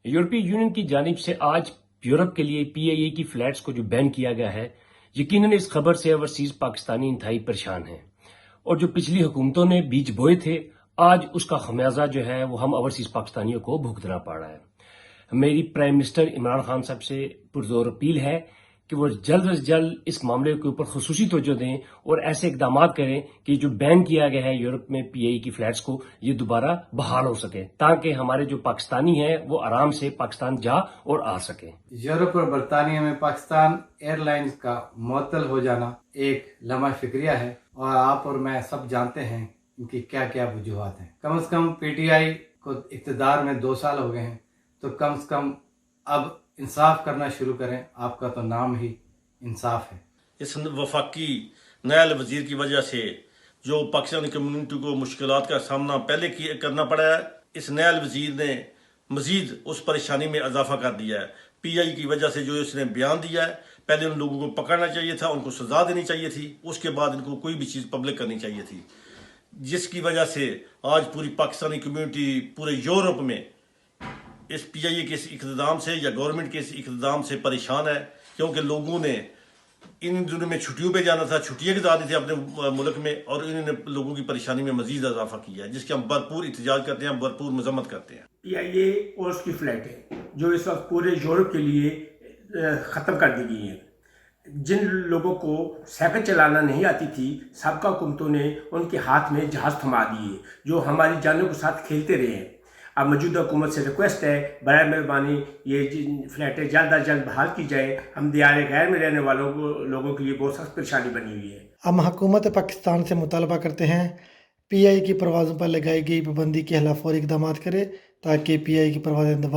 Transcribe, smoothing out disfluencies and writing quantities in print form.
यूरोपीय यूनियन की जानिब से आज यूरोप के लिए PIA की फ्लैट्स को जो बैन किया गया है, यकीनन इस खबर से ओवरसीज पाकिस्तानी इंतहाई परेशान हैं। और जो पिछली हुकूमतों ने बीज बोए थे, आज उसका खमियाजा जो है वो हम ओवरसीज पाकिस्तानियों को भुगतना पड़ रहा है। मेरी प्राइम मिनिस्टर इमरान खान साहब से पुरजोर अपील है कि वो जल्द अज जल्द इस मामले के ऊपर खुसूसी तवज्जो दें और ऐसे इकदाम करें कि जो बैन किया गया है यूरोप में PIA की फ्लैट्स को, ये दोबारा बहाल हो सके, ताकि हमारे जो पाकिस्तानी हैं वो आराम से पाकिस्तान जा और आ सकें। यूरोप और बरतानिया में पाकिस्तान एयरलाइंस का मुअत्तल हो जाना एक लम्हा फिक्रिया है और आप और मैं सब जानते हैं इनकी क्या क्या वजूहात हैं। कम से कम PTI को इक़्तिदार में 2 साल हो गए हैं, तो कम से कम अब इंसाफ करना शुरू करें। आपका तो नाम ही इंसाफ है। इस वफाकी नायल वजीर की वजह से जो पाकिस्तानी कम्युनिटी को मुश्किलात का सामना पहले करना पड़ा है, इस नायल वजीर ने मजीद उस परेशानी में इजाफा कर दिया है। PI की वजह से जो इसने बयान दिया है, पहले उन लोगों को पकड़ना चाहिए था, उनको सजा देनी चाहिए थी, उसके बाद इनको कोई भी चीज़ पब्लिक करनी चाहिए थी, जिसकी वजह से आज पूरी पाकिस्तानी कम्युनिटी पूरे यूरोप में इस PIA के इस इक़्तिदाम से या गवर्नमेंट के इस इक़्तिदाम से परेशान है। क्योंकि लोगों ने इन दिनों में छुट्टियों पे जाना था, छुट्टियाँ गुजारनी थी अपने मुल्क में, और इन्होंने लोगों की परेशानी में मजीद इजाफा किया है, जिसके हम भरपूर एहतजाज करते हैं, भरपूर मजम्मत करते हैं। PIA और उसकी फ्लैटें जो इस वक्त पूरे यूरोप के लिए ख़त्म कर दी गई हैं। जिन लोगों को साइकिल चलाना नहीं आती थी, सबका हुकूमतों ने उनके हाथ में जहाज़ थमा दिए, जो हमारी जानों के साथ खेलते रहे हैं। अब मौजूदा हुकूमत से रिक्वेस्ट है, बराए मेहरबानी ये फ्लैटें जल्द अज जल्द बहाल की जाए। हम दियारे गैर में रहने वालों लोगों के लिए बहुत सख्त परेशानी बनी हुई है। हम हुकूमत पाकिस्तान से मुतालबा करते हैं PIA की परवाज़ों पर लगाई गई पाबंदी के खिलाफ फौरी इक़दाम करे, ताकि PIA की परवाज़ें